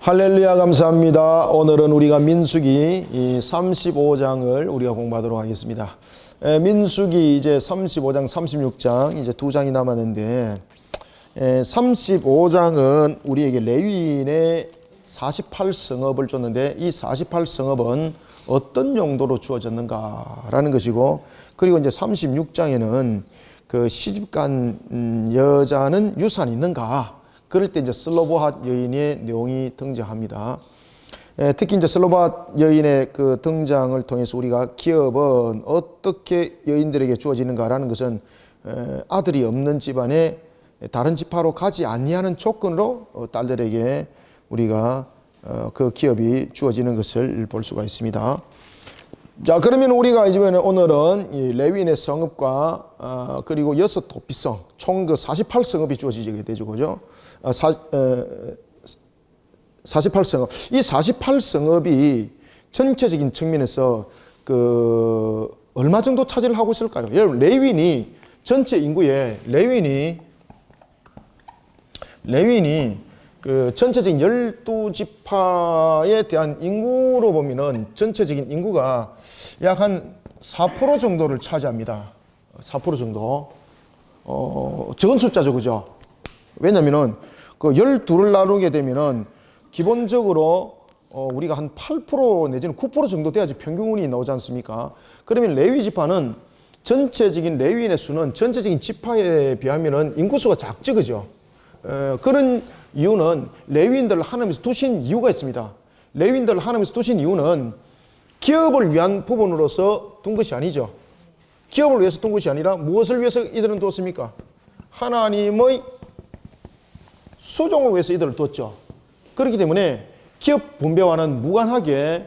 할렐루야, 감사합니다. 오늘은 우리가 민수기 35장을 우리가 공부하도록 하겠습니다. 민수기 이제 35장, 36장 이제 두 장이 남았는데 35장은 우리에게 레위인의 48성읍을 줬는데 이 48성읍은 어떤 용도로 주어졌는가라는 것이고, 그리고 이제 36장에는 그 시집간 여자는 유산이 있는가, 그럴 때 이제 슬로보핫 여인의 내용이 등장합니다. 특히 이제 슬로보핫 여인의 그 등장을 통해서 우리가 기업은 어떻게 여인들에게 주어지는가라는 것은 아들이 없는 집안에 다른 지파로 가지 아니하는 조건으로 딸들에게 우리가 그 기업이 주어지는 것을 볼 수가 있습니다. 자, 그러면 우리가 이번에 오늘은 이 레위인의 성읍과 그리고 6 도피성 총 그 48성읍이 주어지게 되죠, 그죠? 48성읍. 이 48성읍이 전체적인 측면에서 그 얼마 정도 차지를 하고 있을까요? 여러분, 레위인이 전체 인구에 레위인이 그 전체적인 12지파에 대한 인구로 보면은 전체적인 인구가 약 한 4% 정도를 차지합니다. 4% 정도. 적은 숫자죠, 그죠? 왜냐면은 그 12를 나누게 되면은 기본적으로 우리가 한 8% 내지는 9% 정도 돼야지 평균이 나오지 않습니까? 그러면 레위 지파는 전체적인 레위인의 수는 전체적인 지파에 비하면은 인구수가 작죠, 그죠? 그런 이유는 레위인들을 하나님께서 두신 이유가 있습니다. 레위인들을 하나님께서 두신 이유는 기업을 위한 부분으로서 둔 것이 아니죠. 기업을 위해서 둔 것이 아니라 무엇을 위해서 이들은 두었습니까? 하나님의 수종을 위해서 이들을 두었죠. 그렇기 때문에 기업 분배와는 무관하게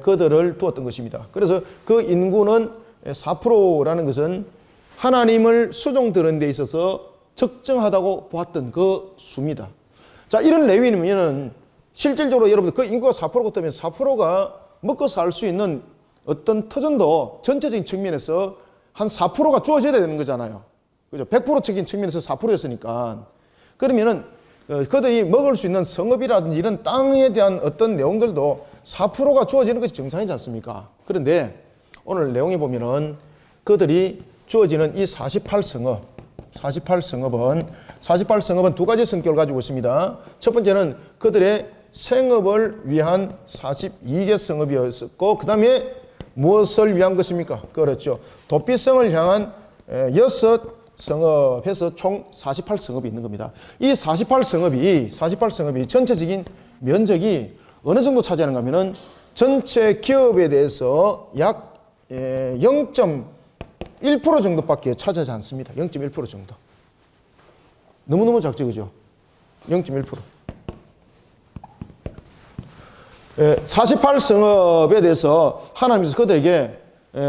그들을 두었던 것입니다. 그래서 그 인구는 4%라는 것은 하나님을 수종드는 데 있어서 적정하다고 보았던 그 수입니다. 자, 이런 레위인이면 실질적으로 여러분들 그 인구가 4%가 뜨면 4%가 먹고 살 수 있는 어떤 터전도 전체적인 측면에서 한 4%가 주어져야 되는 거잖아요. 그죠? 100%적인 측면에서 4%였으니까. 그러면은 그들이 먹을 수 있는 성읍이라든지 이런 땅에 대한 어떤 내용들도 4%가 주어지는 것이 정상이지 않습니까? 그런데 오늘 내용에 보면은 그들이 주어지는 이 48성읍은 두 가지 성격을 가지고 있습니다. 첫 번째는 그들의 생업을 위한 42개 성읍이었고, 그 다음에 무엇을 위한 것입니까? 그렇죠. 도피성을 향한 6 성읍에서 총 48성읍이 있는 겁니다. 이 48성읍이 전체적인 면적이 어느 정도 차지하는가 하면은 전체 기업에 대해서 약 0.1% 정도밖에 차지하지 않습니다. 0.1% 정도. 너무너무 작죠, 그죠? 0.1%. 48성읍에 대해서 하나님께서 그들에게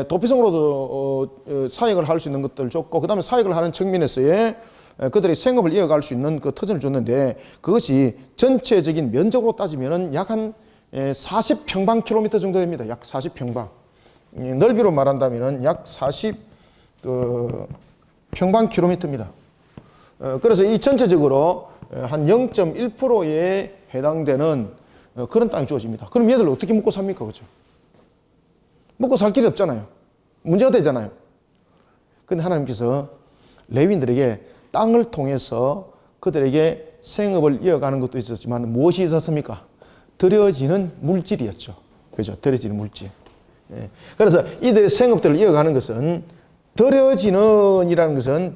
도피성으로도 사역을 할 수 있는 것들을 줬고, 그 다음에 사역을 하는 측면에서의 그들의 생업을 이어갈 수 있는 그 터전을 줬는데, 그것이 전체적인 면적으로 따지면 약 한 40평방킬로미터 정도 됩니다. 약 40평방. 넓이로 말한다면 약 40평방킬로미터입니다. 그래서 이 전체적으로 한 0.1%에 해당되는 그런 땅이 주어집니다. 그럼 얘들 어떻게 먹고 삽니까? 그죠? 먹고 살 길이 없잖아요. 문제가 되잖아요. 근데 하나님께서 레위인들에게 땅을 통해서 그들에게 생업을 이어가는 것도 있었지만 무엇이 있었습니까? 들여지는 물질이었죠. 그죠? 들여지는 물질. 그래서 이들의 생업들을 이어가는 것은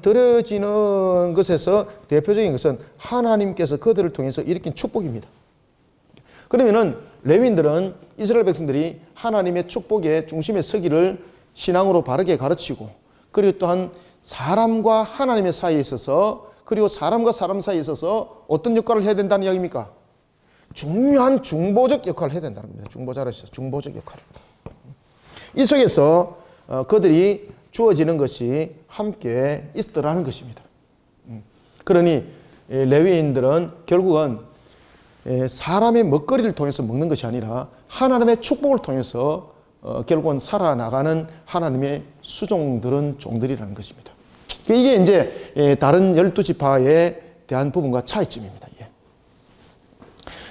들여지는 것에서 대표적인 것은 하나님께서 그들을 통해서 일으킨 축복입니다. 그러면은 레위인들은 이스라엘 백성들이 하나님의 축복의 중심에 서기를 신앙으로 바르게 가르치고, 그리고 또한 사람과 하나님의 사이에 있어서, 그리고 사람과 사람 사이에 있어서 어떤 역할을 해야 된다는 이야기입니까? 중요한 중보적 역할을 해야 된다는 겁니다. 중보적 역할을. 이 속에서 그들이 주어지는 것이 함께 있더라는 것입니다. 그러니 레위인들은 결국은 사람의 먹거리를 통해서 먹는 것이 아니라 하나님의 축복을 통해서 결국은 살아나가는 하나님의 수종들은 종들이라는 것입니다. 이게 이제 다른 12지파에 대한 부분과 차이점입니다.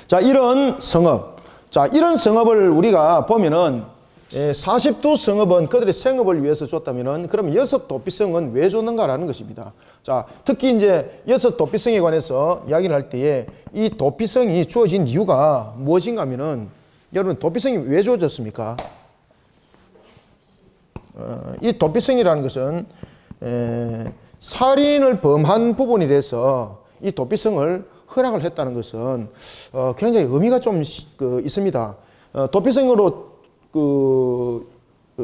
자, 이런 성읍. 자, 이런 성읍을 우리가 보면은 42성읍은 그들의 생업을 위해서 줬다면은 그럼 6도피성은 왜 줬는가라는 것입니다. 자, 특히 이제 6도피성에 관해서 이야기를 할 때에 이 도피성이 주어진 이유가 무엇인가 하면은 여러분 도피성이 왜 주어졌습니까? 이 도피성이라는 것은 살인을 범한 부분이 돼서 이 도피성을 허락을 했다는 것은 굉장히 의미가 좀 있습니다. 도피성으로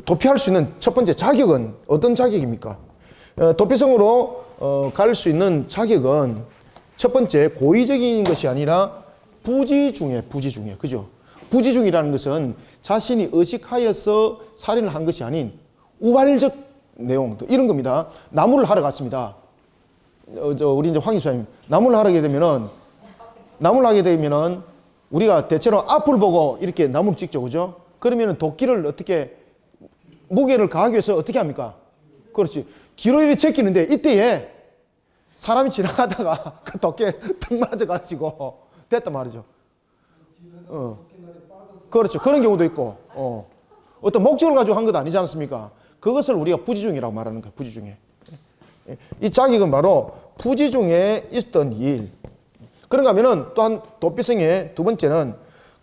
도피할 수 있는 첫 번째 자격은 어떤 자격입니까? 도피성으로 갈 수 있는 자격은 첫 번째 고의적인 것이 아니라 부지중에, 그죠? 부지중이라는 것은 자신이 의식하여서 살인을 한 것이 아닌 우발적 내용, 이런 겁니다. 나무를 하러 갔습니다. 우리 이제 황 기사님, 나무를 하게 되면은 우리가 대체로 앞을 보고 이렇게 나무를 찍죠, 그죠? 그러면은 도끼를 어떻게, 무게를 가하기 위해서 어떻게 합니까? 그렇지. 뒤로 이렇게 제끼는데 이때에 사람이 지나가다가 그 도끼에 턱 맞아가지고 됐단 말이죠. 그렇죠. 그런 경우도 있고, 어떤 목적을 가지고 한 것 아니지 않습니까? 그것을 우리가 부지중이라고 말하는 거예요, 부지중에. 이 자격은 바로 부지중에 있었던 일. 그런가 하면은 또한 도피성의 두 번째는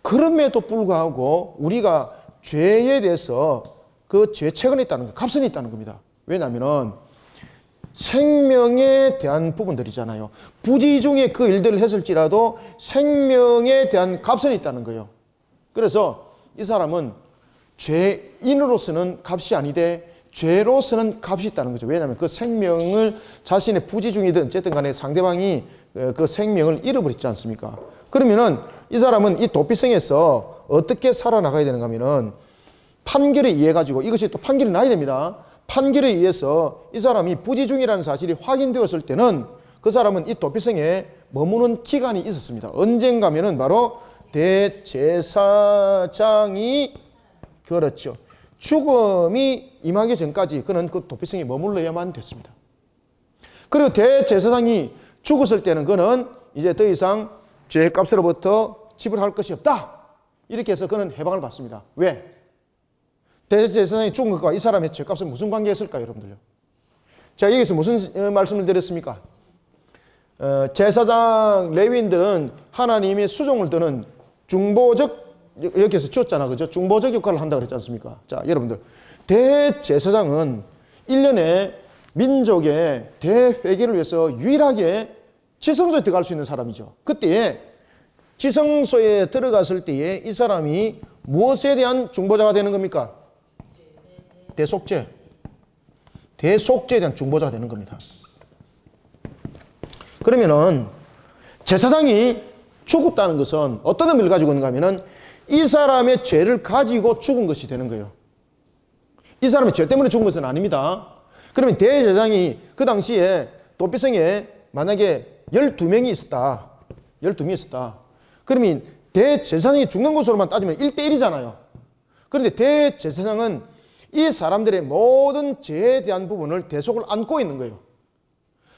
그럼에도 불구하고 우리가 죄에 대해서 그 죄책은 있다는 거, 값은 있다는 겁니다. 왜냐하면은 생명에 대한 부분들이잖아요. 부지중에 그 일들을 했을지라도 생명에 대한 값은 있다는 거예요. 그래서 이 사람은 죄인으로서는 값이 아니되 죄로서는 값이 있다는 거죠. 왜냐하면 그 생명을 자신의 부지중이든 어쨌든 간에 상대방이 그 생명을 잃어버렸지 않습니까? 그러면은 이 사람은 이 도피성에서 어떻게 살아나가야 되는가 하면은 판결에 의해 가지고 이것이 또 판결이 나야 됩니다. 판결에 의해서 이 사람이 부지중이라는 사실이 확인되었을 때는 그 사람은 이 도피성에 머무는 기간이 있었습니다. 언젠가 하면은 바로 대제사장이 그렇죠. 죽음이 임하기 전까지 그는 그 도피성에 머물러야만 됐습니다. 그리고 대제사장이 죽었을 때는 그는 이제 더 이상 죄값으로부터 지불할 것이 없다. 이렇게 해서 그는 해방을 받습니다. 왜? 대제사장이 죽은 것과 이 사람의 죄값은 무슨 관계가 있을까요, 여러분들요? 제가 여기서 무슨 말씀을 드렸습니까? 제사장 레위인들은 하나님의 수종을 드는 중보적, 여기에서 줬잖아, 그죠? 중보적 역할을 한다고 그랬지 않습니까? 자, 여러분들. 대제사장은 1년에 민족의 대회개를 위해서 유일하게 지성소에 들어갈 수 있는 사람이죠. 그때에 지성소에 들어갔을 때에 이 사람이 무엇에 대한 중보자가 되는 겁니까? 대속죄. 대속죄에 대한 중보자가 되는 겁니다. 그러면은 제사장이 죽었다는 것은 어떤 의미를 가지고 있는가 하면은 이 사람의 죄를 가지고 죽은 것이 되는 거예요. 이 사람의 죄 때문에 죽은 것은 아닙니다. 그러면 대제사장이 그 당시에 도피성에 만약에 12명이 있었다. 12명이 있었다. 그러면 대제사장이 죽는 것으로만 따지면 1대1이잖아요. 그런데 대제사장은 이 사람들의 모든 죄에 대한 부분을 대속을 안고 있는 거예요.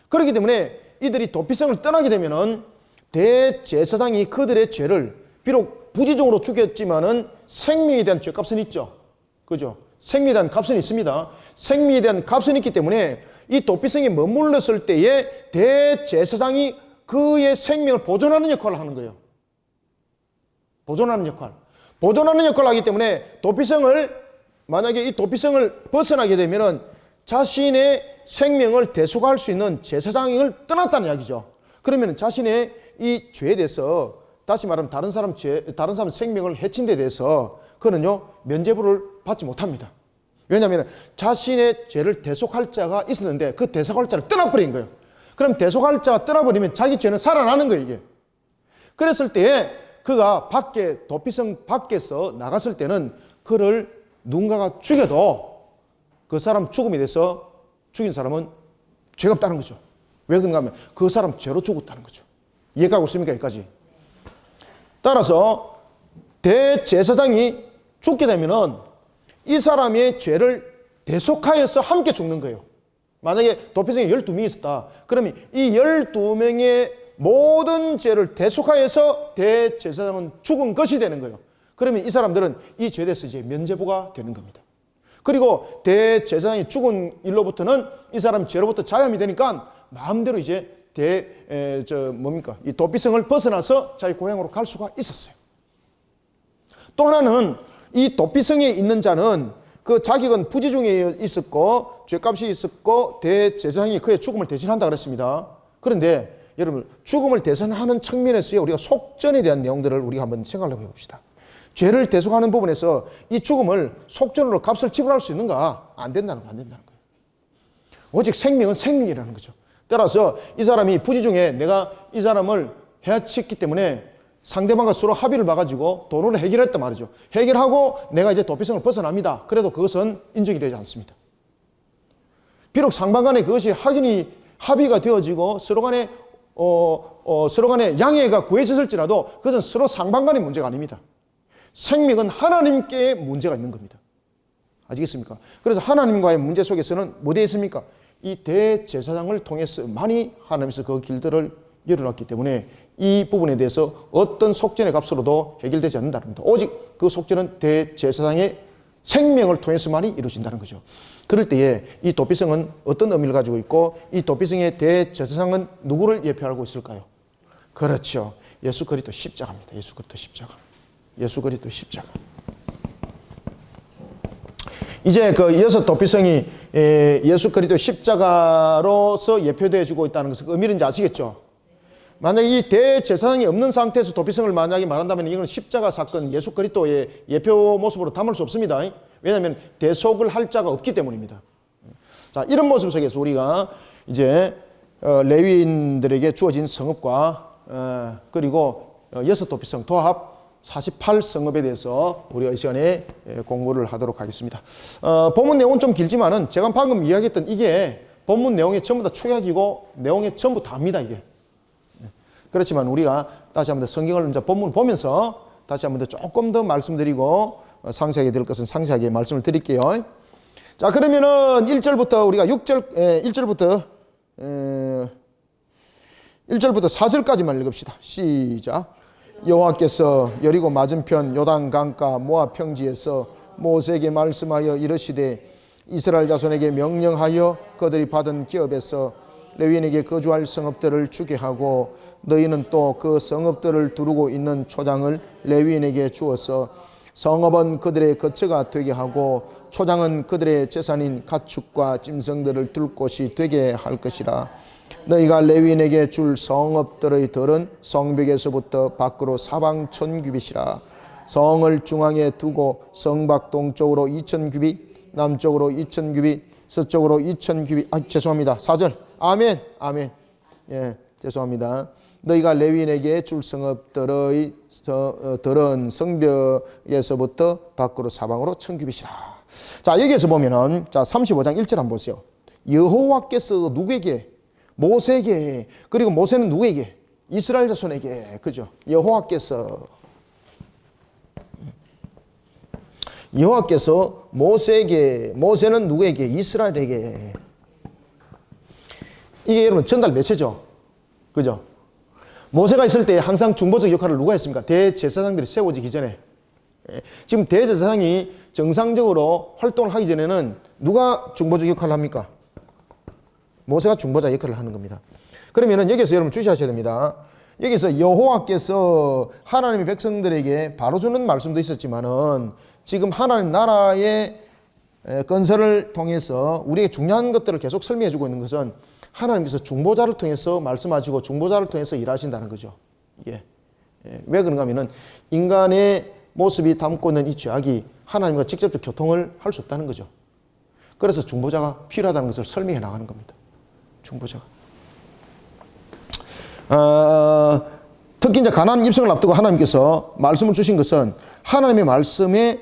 그렇기 때문에 이들이 도피성을 떠나게 되면은 대제사장이 그들의 죄를 비록 부지중으로 죽였지만은 생명에 대한 죄값은 있죠. 그죠? 생명에 대한 값은 있습니다. 생명에 대한 값은 있기 때문에 이 도피성에 머물렀을 때에 대제사장이 그의 생명을 보존하는 역할을 하는 거예요. 보존하는 역할. 보존하는 역할을 하기 때문에 만약에 이 도피성을 벗어나게 되면은 자신의 생명을 대속할 수 있는 제사장을 떠났다는 이야기죠. 그러면 자신의 이 죄에 대해서 다시 말하면 다른 사람 생명을 해친 데 대해서 그는요 면죄부를 받지 못합니다. 왜냐하면 자신의 죄를 대속할 자가 있었는데 그 대속할 자를 떠나버린 거예요. 그럼 대속할 자가 떠나버리면 자기 죄는 살아나는 거예요, 이게. 그랬을 때에 그가 도피성 밖에서 나갔을 때는 그를 누군가가 죽여도 그 사람 죽음에 대해서 죽인 사람은 죄가 없다는 거죠. 왜 그런가 하면 그 사람 죄로 죽었다는 거죠. 이해가고 있습니까, 여기까지? 따라서 대제사장이 죽게 되면은 이 사람의 죄를 대속하여서 함께 죽는 거예요. 만약에 도피성에 12명이 있었다. 그러면 이 12명의 모든 죄를 대속하여서 대제사장은 죽은 것이 되는 거예요. 그러면 이 사람들은 이 죄에 대해서 이제 면죄부가 되는 겁니다. 그리고 대제사장이 죽은 일로부터는 이 사람 죄로부터 자유함이 되니까 마음대로 이제 이 도피성을 벗어나서 자기 고향으로 갈 수가 있었어요. 또 하나는 이 도피성에 있는 자는 그 자격은 부지 중에 있었고 죄값이 있었고 대제사장이 그의 죽음을 대신한다 그랬습니다. 그런데 여러분 죽음을 대신하는 측면에서의 우리가 속전에 대한 내용들을 우리가 한번 생각을 해봅시다. 죄를 대속하는 부분에서 이 죽음을 속전으로 값을 지불할 수 있는가? 안 된다는 거예요. 오직 생명은 생명이라는 거죠. 따라서 이 사람이 부지 중에 내가 이 사람을 해치기 때문에 상대방과 서로 합의를 봐가지고 돈으로 해결했단 말이죠. 해결하고 내가 이제 도피성을 벗어납니다. 그래도 그것은 인정이 되지 않습니다. 비록 상방 간에 그것이 합의가 되어지고 서로 간에 양해가 구해졌을지라도 그것은 서로 상방 간의 문제가 아닙니다. 생명은 하나님께 문제가 있는 겁니다. 아시겠습니까? 그래서 하나님과의 문제 속에서는 뭐 되어 있습니까? 이 대제사장을 통해서만이 하나님께서 그 길들을 열어놨기 때문에 이 부분에 대해서 어떤 속전의 값으로도 해결되지 않는다는 겁니다. 오직 그 속전은 대제사장의 생명을 통해서만이 이루어진다는 거죠. 그럴 때에 이 도피성은 어떤 의미를 가지고 있고 이 도피성의 대제사장은 누구를 예표하고 있을까요? 그렇죠. 예수 그리스도 십자가입니다. 예수 그리스도 십자가. 예수 그리스도 십자가. 이제 그 여섯 도피성이 예수 그리스도 십자가로서 예표되어지고 있다는 것은 그 의미는 아시겠죠? 만약 이 대제사장이 없는 상태에서 도피성을 만약에 말한다면 이건 십자가 사건 예수 그리스도의 예표 모습으로 담을 수 없습니다. 왜냐하면 대속을 할 자가 없기 때문입니다. 자, 이런 모습 속에서 우리가 이제 레위인들에게 주어진 성읍과 그리고 여섯 도피성 도합 48성읍에 대해서 우리가 이 시간에 공부를 하도록 하겠습니다. 본문 내용은 좀 길지만은 제가 방금 이야기했던 이게 본문 내용의 전부 다 축약이고 내용의 전부 다입니다, 이게. 그렇지만 우리가 다시 한번 더 성경을 이제 본문을 보면서 다시 한번 더 조금 더 말씀드리고 상세하게 될 것은 상세하게 말씀을 드릴게요. 자, 그러면은 1절부터 우리가 1절부터 4절까지만 읽읍시다. 시작. 여호와께서 여리고 맞은편 요단 강가 모압 평지에서 모세에게 말씀하여 이르시되 이스라엘 자손에게 명령하여 그들이 받은 기업에서 레위인에게 거주할 성읍들을 주게 하고 너희는 또 그 성읍들을 두르고 있는 초장을 레위인에게 주어서 성읍은 그들의 거처가 되게 하고 초장은 그들의 재산인 가축과 짐승들을 둘 곳이 되게 할 것이라. 너희가 레위인에게 줄 성읍들의 들은 성벽에서부터 밖으로 사방 1000규빗이라. 성을 중앙에 두고 성밖 동쪽으로 2000규빗, 남쪽으로 2000규빗, 서쪽으로 2000규빗. 죄송합니다. 4절. 아멘. 아멘. 예, 죄송합니다. 너희가 레위인에게 줄 성읍들의 들은 성벽에서부터 밖으로 사방으로 1000규빗이라. 자, 여기에서 보면은 자 35장 1절 한번 보세요. 여호와께서 누구에게? 모세에게. 그리고 모세는 누구에게? 이스라엘 자손에게. 그죠? 여호와께서 모세에게. 모세는 누구에게? 이스라엘에게. 이게 여러분 전달 매체죠. 그죠? 모세가 있을 때 항상 중보적 역할을 누가 했습니까? 대제사장들이 세워지기 전에. 지금 대제사장이 정상적으로 활동을 하기 전에는 누가 중보적 역할을 합니까? 모세가 중보자 역할을 하는 겁니다. 그러면은 여기서 여러분 주시하셔야 됩니다. 여기서 여호와께서 하나님의 백성들에게 바로 주는 말씀도 있었지만은 지금 하나님 나라의 건설을 통해서 우리에게 중요한 것들을 계속 설명해 주고 있는 것은 하나님께서 중보자를 통해서 말씀하시고 중보자를 통해서 일하신다는 거죠. 예. 왜 그런가 하면은 인간의 모습이 담고 있는 이 죄악이 하나님과 직접적 교통을 할 수 없다는 거죠. 그래서 중보자가 필요하다는 것을 설명해 나가는 겁니다. 중보자가. 특히 이제 가나안 입성을 앞두고 하나님께서 말씀을 주신 것은 하나님의 말씀에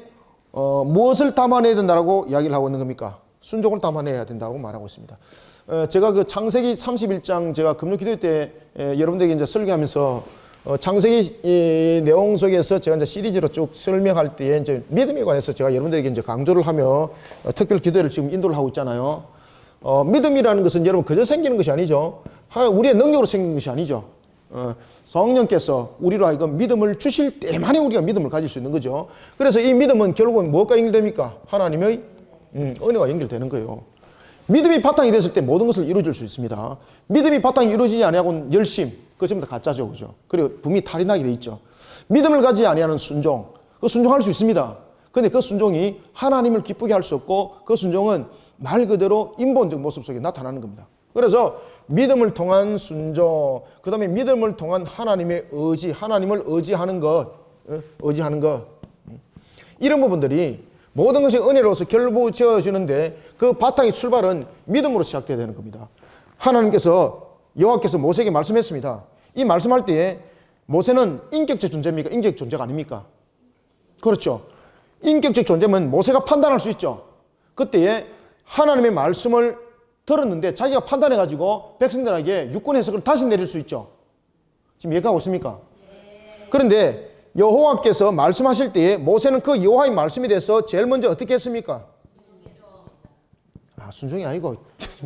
무엇을 담아내야 된다고 이야기를 하고 있는 겁니까? 순종을 담아내야 된다고 말하고 있습니다. 제가 그 창세기 31장 제가 금요 기도 때 여러분들에게 이제 설교하면서 창세기 내용 속에서 제가 이제 시리즈로 쭉 설명할 때에 이제 믿음에 관해서 제가 여러분들에게 이제 강조를 하며 특별 기도를 지금 인도를 하고 있잖아요. 믿음이라는 것은 여러분 그저 생기는 것이 아니죠. 우리의 능력으로 생기는 것이 아니죠. 성령께서 우리로 하여금 믿음을 주실 때만에 우리가 믿음을 가질 수 있는 거죠. 그래서 이 믿음은 결국은 무엇과 연결됩니까? 하나님의 은혜와 연결되는 거예요. 믿음이 바탕이 됐을 때 모든 것을 이루어질 수 있습니다. 믿음이 바탕이 이루어지지 아니하고는 열심, 그거 전부 다 가짜죠, 그죠? 그리고 분명히 탈이 돼 있죠. 믿음을 가지지 아니하는 순종, 그 순종할 수 있습니다. 근데 그 순종이 하나님을 기쁘게 할 수 없고 그 순종은 말 그대로 인본적 모습 속에 나타나는 겁니다. 그래서 믿음을 통한 순종, 그 다음에 믿음을 통한 하나님의 의지, 하나님을 의지하는 것, 이런 부분들이 모든 것이 은혜로서 결부지어지는데 그 바탕의 출발은 믿음으로 시작돼야 되는 겁니다. 하나님께서 여호와께서 모세에게 말씀했습니다. 이 말씀할 때에 모세는 인격적 존재입니까? 인격적 존재가 아닙니까? 그렇죠. 인격적 존재면 모세가 판단할 수 있죠. 그때에 하나님의 말씀을 들었는데 자기가 판단해가지고 백성들에게 육군 해석을 다시 내릴 수 있죠. 지금 이해가 오십니까? 그런데 여호와께서 말씀하실 때에 모세는 그 여호와의 말씀에 대해서 제일 먼저 어떻게 했습니까? 순종이 아니고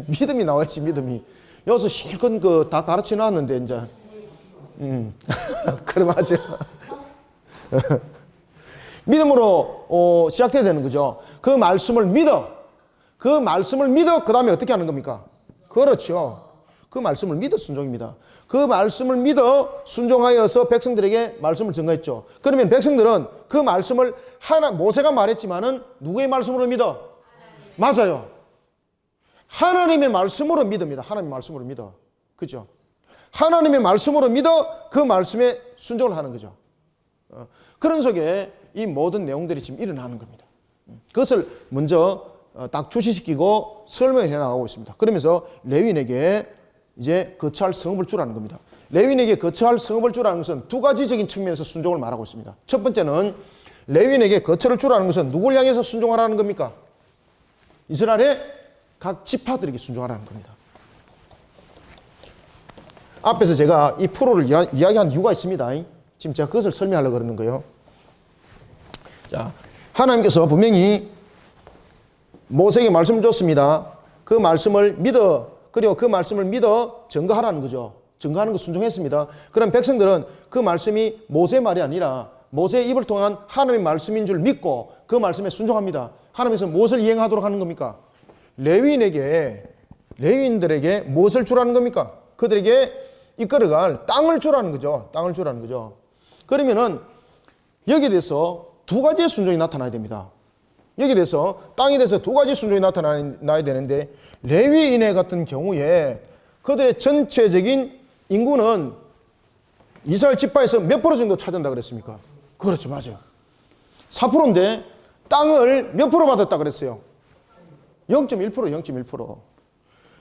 믿음이 나와야지, 믿음이. 여기서 실컷 다 가르쳐 놨는데 이제 그럼 하죠. 믿음으로 시작돼야 되는 거죠. 그 말씀을 믿어. 그 말씀을 믿어. 그 다음에 어떻게 하는 겁니까? 그렇죠. 그 말씀을 믿어 순종입니다. 그 말씀을 믿어 순종하여서 백성들에게 말씀을 전가했죠. 그러면 백성들은 그 말씀을 모세가 말했지만은 누구의 말씀으로 믿어? 맞아요. 하나님의 말씀으로 믿습니다. 하나님의 말씀으로 믿어. 그죠? 하나님의 말씀으로 믿어 그 말씀에 순종을 하는 거죠. 그런 속에 이 모든 내용들이 지금 일어나는 겁니다. 그것을 먼저 딱 주시시키고 설명을 해나가고 있습니다. 그러면서 레위인에게 이제 거처할 성읍을 주라는 겁니다. 레위인에게 거처할 성읍을 주라는 것은 두 가지적인 측면에서 순종을 말하고 있습니다. 첫 번째는 레위인에게 거처를 주라는 것은 누굴 향해서 순종하라는 겁니까? 이스라엘의 각 지파들에게 순종하라는 겁니다. 앞에서 제가 이 프로를 이야기한 이유가 있습니다. 지금 제가 그것을 설명하려고 그러는 거예요. 자, 하나님께서 분명히 모세에게 말씀을 줬습니다. 그 말씀을 믿어, 그리고 그 말씀을 믿어 증거하라는 거죠. 증거하는 거 순종했습니다. 그럼 백성들은 그 말씀이 모세의 말이 아니라 모세의 입을 통한 하나님의 말씀인 줄 믿고 그 말씀에 순종합니다. 하나님께서 무엇을 이행하도록 하는 겁니까? 레위인들에게 무엇을 주라는 겁니까? 그들에게 이끌어갈 땅을 주라는 거죠. 땅을 주라는 거죠. 그러면은 여기에 대해서 두 가지의 순종이 나타나야 됩니다. 여기에 대해서 땅에 대해서 두 가지 순종이 나타나야 되는데 레위인의 같은 경우에 그들의 전체적인 인구는 이스라엘 지파에서 몇 프로 정도 차지한다 그랬습니까? 그렇죠. 맞아요. 4%인데 땅을 몇 프로 받았다 그랬어요? 0.1%.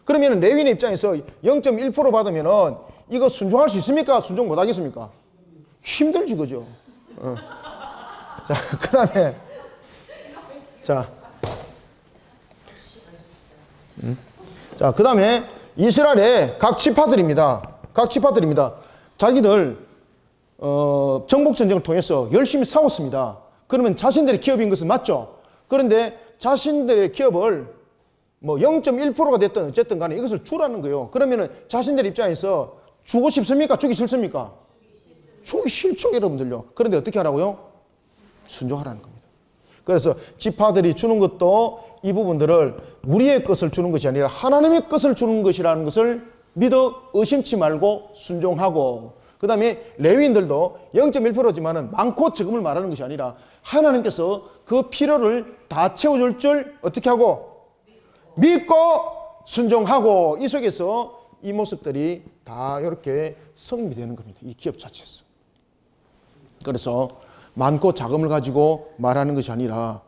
그러면 레위인 입장에서 0.1% 받으면은 이거 순종할 수 있습니까? 순종 못 하겠습니까? 힘들지, 그죠? 자, 그 다음에 그 다음에 이스라엘의 각 지파들입니다. 자기들 정복전쟁을 통해서 열심히 싸웠습니다. 그러면 자신들의 기업인 것은 맞죠? 그런데 자신들의 기업을 0.1%가 됐든 어쨌든 간에 이것을 주라는 거예요. 그러면은 자신들 입장에서 주고 싶습니까? 주기 싫습니까? 주기 싫죠, 여러분들요. 그런데 어떻게 하라고요? 순종하라는 겁니다. 그래서 지파들이 주는 것도 이 부분들을 우리의 것을 주는 것이 아니라 하나님의 것을 주는 것이라는 것을 믿어 의심치 말고 순종하고, 그 다음에 레위인들도 0.1%지만은 많고 적음을 말하는 것이 아니라 하나님께서 그 필요를 다 채워줄 줄 어떻게 하고? 믿고 순종하고, 이 속에서 이 모습들이 다 이렇게 성립되는 겁니다. 이 기업 자체에서. 그래서 많고 작음을 가지고 말하는 것이 아니라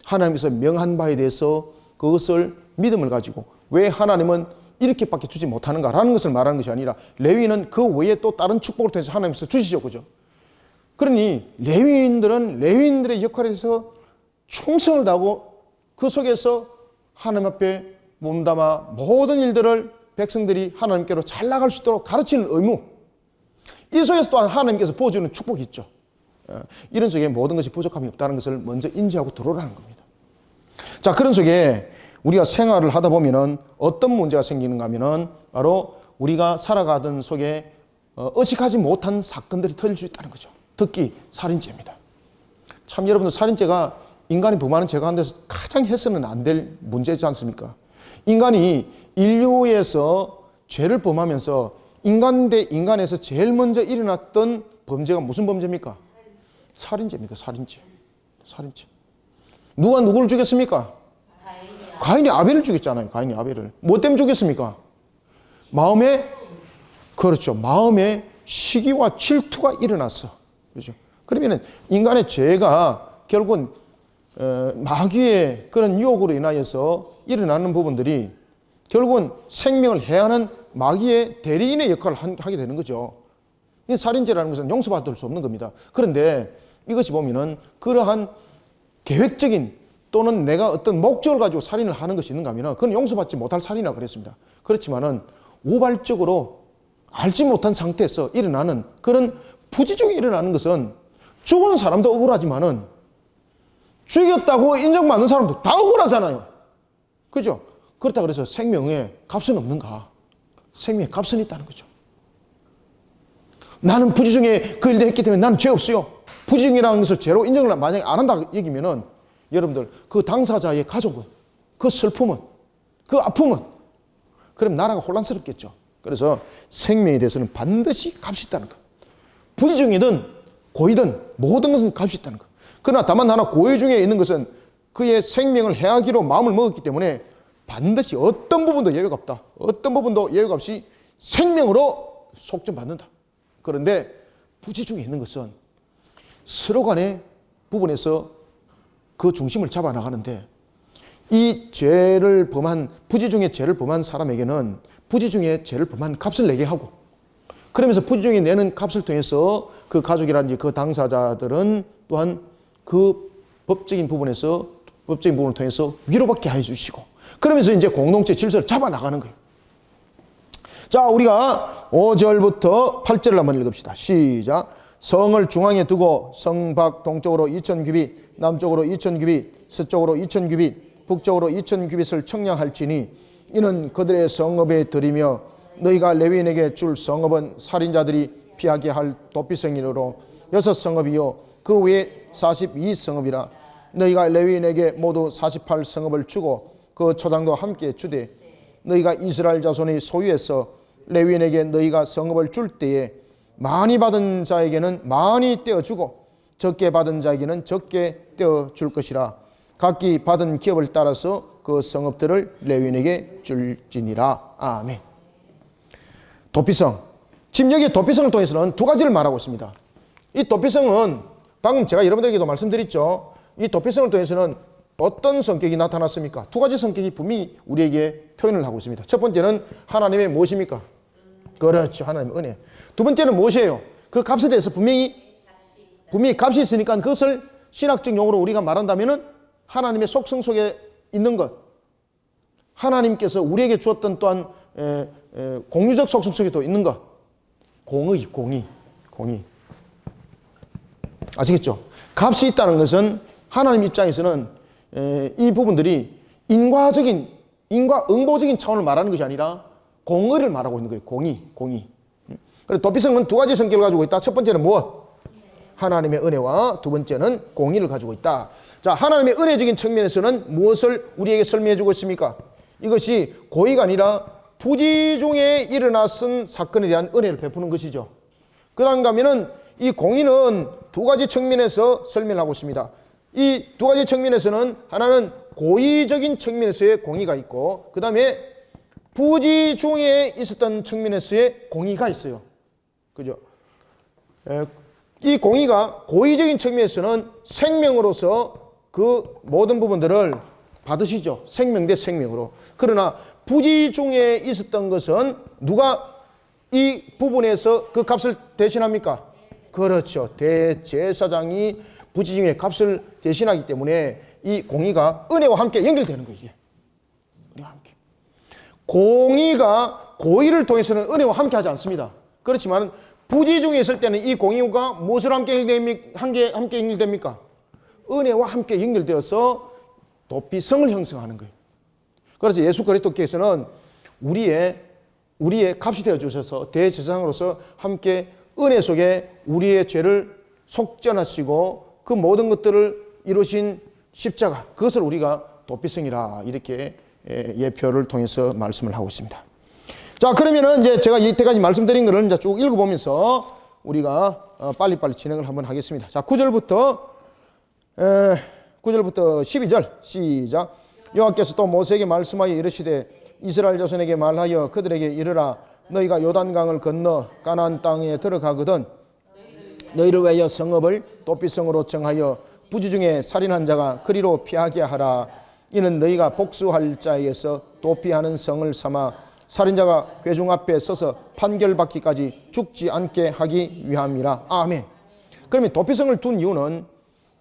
하나님께서 명한 바에 대해서 그것을 믿음을 가지고, 왜 하나님은 이렇게밖에 주지 못하는가라는 것을 말하는 것이 아니라 레위인은 그 외에 또 다른 축복을 통해서 하나님께서 주시죠. 그죠? 그러니 레위인들은 레위인들의 역할에 대해서 충성을 다하고 그 속에서 하나님 앞에 몸담아 모든 일들을 백성들이 하나님께로 잘 나갈 수 있도록 가르치는 의무, 이 속에서 또한 하나님께서 부어주는 축복이 있죠. 이런 속에 모든 것이 부족함이 없다는 것을 먼저 인지하고 들어오라는 겁니다. 자, 그런 속에 우리가 생활을 하다 보면은 어떤 문제가 생기는가 하면은 바로 우리가 살아가던 속에 의식하지 못한 사건들이 터질 수 있다는 거죠. 특히 살인죄입니다. 참 여러분들, 살인죄가 인간이 범하는 죄가 한 데서 가장 해서는 안 될 문제지 않습니까? 인간이 인류에서 죄를 범하면서 인간 대 인간에서 제일 먼저 일어났던 범죄가 무슨 범죄입니까? 살인죄입니다. 살인죄. 누가 누구를 죽였습니까? 가인이 아벨을 죽였잖아요. 가인이 아벨을. 뭐 때문에 죽였습니까? 마음에 시기와 질투가 일어났어. 그죠? 그러면은 인간의 죄가 결국은 마귀의 그런 유혹으로 인하여서 일어나는 부분들이 결국은 생명을 해하는 마귀의 대리인의 역할을 하게 되는 거죠. 이 살인죄라는 것은 용서받을 수 없는 겁니다. 그런데 이것이 보면은 그러한 계획적인 또는 내가 어떤 목적을 가지고 살인을 하는 것이 있는가 하면 그건 용서받지 못할 살인이라고 그랬습니다. 그렇지만은 우발적으로 알지 못한 상태에서 일어나는 그런 부지 중에 일어나는 것은 죽은 사람도 억울하지만은 죽였다고 인정받는 사람도 다 억울하잖아요. 그죠? 그렇다 그래서 생명에 값은 없는가? 생명에 값은 있다는 거죠. 나는 부지 중에 그 일을 했기 때문에 나는 죄 없어요. 부지 중이라는 것을 죄로 인정을 만약에 안 한다 얘기면은 여러분들 그 당사자의 가족은, 그 슬픔은, 그 아픔은, 그럼 나라가 혼란스럽겠죠. 그래서 생명에 대해서는 반드시 값이 있다는 것. 부지 중이든 고이든 모든 것은 값이 있다는 것. 그러나 다만 하나 고의 중에 있는 것은 그의 생명을 해하기로 마음을 먹었기 때문에 반드시 어떤 부분도 예외가 없다. 어떤 부분도 예외가 없이 생명으로 속전받는다. 그런데 부지 중에 있는 것은 서로 간의 부분에서 그 중심을 잡아나가는데 이 죄를 범한, 부지 중에 죄를 범한 사람에게는 부지 중에 죄를 범한 값을 내게 하고, 그러면서 부지 중에 내는 값을 통해서 그 가족이라든지 그 당사자들은 또한 그 법적인 부분을 통해서 위로받게 해 주시고, 그러면서 이제 공동체 질서를 잡아나가는 거예요. 자, 우리가 5절부터 8절을 한번 읽읍시다. 시작. 성을 중앙에 두고 성 밖 동쪽으로 2000규빗, 남쪽으로 2000규빗, 서쪽으로 2000규빗, 북쪽으로 2000규빗을 청량할지니 이는 그들의 성읍에 들이며 너희가 레위인에게 줄 성읍은 살인자들이 피하게 할 도피성이므로 6성읍이요 그 외에 42성읍이라. 너희가 레위인에게 모두 48성읍을 주고 그 초장도 함께 주되 너희가 이스라엘 자손의 소유에서 레위인에게 너희가 성읍을 줄 때에 많이 받은 자에게는 많이 떼어주고 적게 받은 자에게는 적게 떼어줄 것이라. 각기 받은 기업을 따라서 그 성읍들을 레위인에게 줄지니라. 아멘. 도피성. 지금 여기 도피성을 통해서는 두 가지를 말하고 있습니다. 이 도피성은 방금 제가 여러분들에게도 말씀드렸죠. 이 도피성을 통해서는 어떤 성격이 나타났습니까? 두 가지 성격이 분명히 우리에게 표현을 하고 있습니다. 첫 번째는 하나님의 무엇입니까? 그렇죠. 하나님의 은혜. 두 번째는 무엇이에요? 그 값에 대해서 분명히 값이 있으니까 그것을 신학적 용어로 우리가 말한다면은 하나님의 속성 속에 있는 것. 하나님께서 우리에게 주었던 또한 공유적 속성 속에도 있는 것. 공의. 아시겠죠? 값이 있다는 것은 하나님 입장에서는 이 부분들이 인과응보적인 차원을 말하는 것이 아니라 공의를 말하고 있는 거예요. 공의. 그래서 도피성은 두 가지 성격을 가지고 있다. 첫 번째는 무엇? 하나님의 은혜와 두 번째는 공의를 가지고 있다. 자, 하나님의 은혜적인 측면에서는 무엇을 우리에게 설명해 주고 있습니까? 이것이 고의가 아니라 부지 중에 일어났은 사건에 대한 은혜를 베푸는 것이죠. 그런가 하면은 이 공의는 두 가지 측면에서 설명을 하고 있습니다. 이 두 가지 측면에서는 하나는 고의적인 측면에서의 공의가 있고, 그 다음에 부지 중에 있었던 측면에서의 공의가 있어요. 그죠? 이 공의가 고의적인 측면에서는 생명으로서 그 모든 부분들을 받으시죠. 생명 대 생명으로. 그러나 부지 중에 있었던 것은 누가 이 부분에서 그 값을 대신합니까? 그렇죠. 대제사장이 부지 중에 값을 대신하기 때문에 이 공의가 은혜와 함께 연결되는 거예요. 이게. 은혜와 함께. 공의가 고의를 통해서는 은혜와 함께 하지 않습니다. 그렇지만 부지 중에 있을 때는 이 공의가 무엇을 함께 연결됩니까? 은혜와 함께 연결되어서 도피성을 형성하는 거예요. 그래서 예수 그리스도께서는 우리의 우리의 값이 되어 주셔서 대제사장으로서 함께 은혜 속에 우리의 죄를 속전하시고 그 모든 것들을 이루신 십자가, 그것을 우리가 도피성이라 이렇게 예표를 통해서 말씀을 하고 있습니다. 자, 그러면은 이제 제가 이때까지 말씀드린 것을 이제 쭉 읽어보면서 우리가 빨리빨리 진행을 한번 하겠습니다. 자, 9절부터 12절 시작. 여호와께서 또 모세에게 말씀하여 이르시되 이스라엘 자손에게 말하여 그들에게 이르라. 너희가 요단강을 건너 가나안 땅에 들어가거든 너희를 위하여 성읍을 도피성으로 정하여 부지 중에 살인한 자가 그리로 피하게 하라. 이는 너희가 복수할 자에게서 도피하는 성을 삼아 살인자가 회중 앞에 서서 판결받기까지 죽지 않게 하기 위함이라. 아멘. 그러면 도피성을 둔 이유는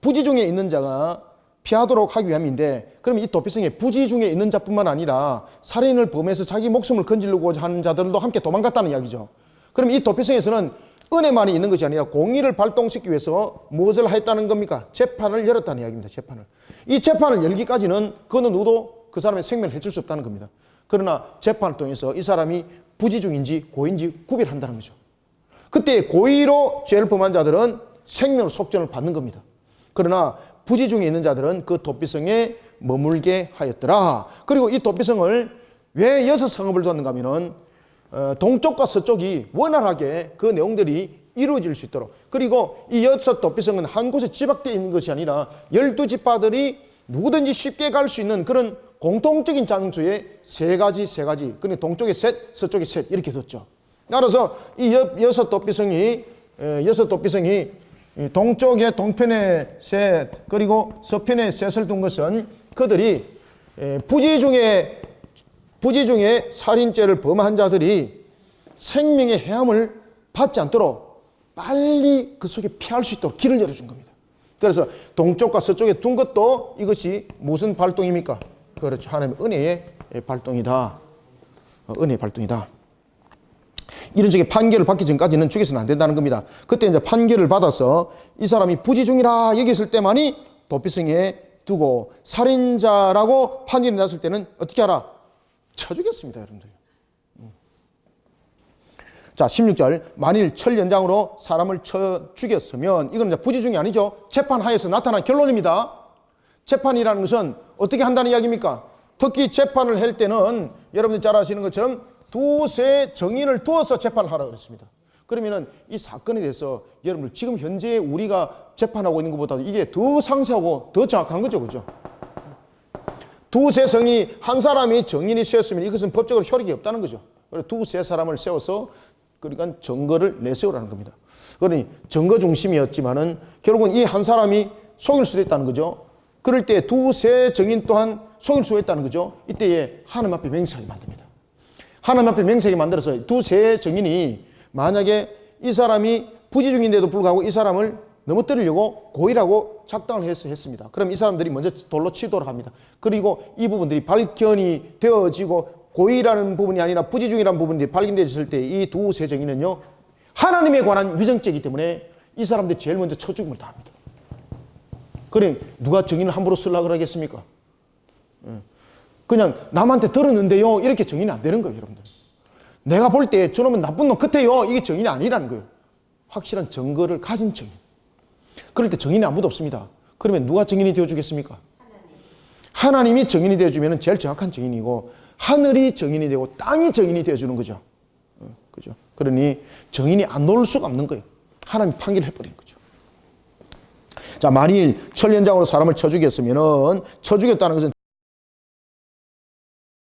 부지 중에 있는 자가 피하도록 하기 위함인데, 그러면 이 도피성에 부지 중에 있는 자뿐만 아니라 살인을 범해서 자기 목숨을 건지려고 하는 자들도 함께 도망갔다는 이야기죠. 그럼 이 도피성에서는 은혜만이 있는 것이 아니라 공의를 발동시키기 위해서 무엇을 했다는 겁니까? 재판을 열었다는 이야기입니다. 재판을. 이 재판을 열기까지는 그 누구도 그 사람의 생명을 해칠 수 없다는 겁니다. 그러나 재판을 통해서 이 사람이 부지 중인지 고인지 구별한다는 거죠. 그때 고의로 죄를 범한 자들은 생명을 속전을 받는 겁니다. 그러나 부지 중에 있는 자들은 그 도피성에 머물게 하였더라. 그리고 이 도피성을 왜 6성읍을 두었는가 하면은 동쪽과 서쪽이 원활하게 그 내용들이 이루어질 수 있도록, 그리고 이 6 도피성은 한 곳에 집약되어 있는 것이 아니라 12지파들이 누구든지 쉽게 갈 수 있는 그런 공통적인 장소에 세 가지, 그러니까 동쪽에 셋, 서쪽에 셋 이렇게 뒀죠. 따라서 이 6 도피성이 동쪽에 동편에 셋, 그리고 서편에 셋을 둔 것은 그들이 부지 중에 살인죄를 범한 자들이 생명의 해함을 받지 않도록 빨리 그 속에 피할 수 있도록 길을 열어준 겁니다. 그래서 동쪽과 서쪽에 둔 것도 이것이 무슨 발동입니까? 그렇죠. 하나님의 은혜의 발동이다. 은혜의 발동이다. 이런 식의 판결을 받기 전까지는 죽여서는 안 된다는 겁니다. 그때 이제 판결을 받아서 이 사람이 부지 중이라 여겼을 때만이 도피성에 두고, 살인자라고 판결이 났을 때는 어떻게 하라? 쳐 죽였습니다, 여러분들. 자, 16절. 만일 철연장으로 사람을 쳐 죽였으면, 이건 이제 부지 중이 아니죠. 재판하에서 나타난 결론입니다. 재판이라는 것은 어떻게 한다는 이야기입니까? 특히 재판을 할 때는 여러분들 잘 아시는 것처럼 두세 정인을 두어서 재판을 하라고 그랬습니다. 그러면은 이 사건에 대해서 여러분들 지금 현재 우리가 재판하고 있는 것보다 이게 더 상세하고 더 정확한 거죠, 그죠? 두세 성인이, 한 사람이 정인이 세웠으면 이것은 법적으로 효력이 없다는 거죠. 그래서 두세 사람을 세워서 그러니까 증거를 내세우라는 겁니다. 그러니 증거 중심이었지만은 결국은 이 한 사람이 속일 수도 있다는 거죠. 그럴 때 두세 정인 또한 속일 수 있다는 거죠. 이때에 하나님 앞에 맹세하게 만듭니다. 하나님 앞에 맹세하게 만들어서 두세 정인이 만약에 이 사람이 부지 중인데도 불구하고 이 사람을 넘어뜨리려고 고의라고 작당을 해서 했습니다. 그럼 이 사람들이 먼저 돌로 치도록 합니다. 그리고 이 부분들이 발견이 되어지고 고의라는 부분이 아니라 부지 중이라는 부분이 발견되었을 때 이 두세 정인은요, 하나님에 관한 위정죄이기 때문에 이 사람들이 제일 먼저 처죽음을 당합니다. 그럼 누가 정인을 함부로 쓰려고 하겠습니까? 그냥 남한테 들었는데요, 이렇게 정인이 안 되는 거예요, 여러분들. 내가 볼 때 저놈은 나쁜 놈 같아요, 이게 정인이 아니라는 거예요. 확실한 증거를 가진 정인. 그럴 때 정인이 아무도 없습니다. 그러면 누가 정인이 되어주겠습니까? 하나님이 정인이 되어주면 제일 정확한 정인이고, 하늘이 정인이 되고 땅이 정인이 되어주는 거죠. 그죠? 그러니 정인이 안 놓을 수가 없는 거예요. 하나님이 판결을 해버리는 거죠. 자, 만일 철연장으로 사람을 쳐 죽였으면은, 쳐 죽였다는 것은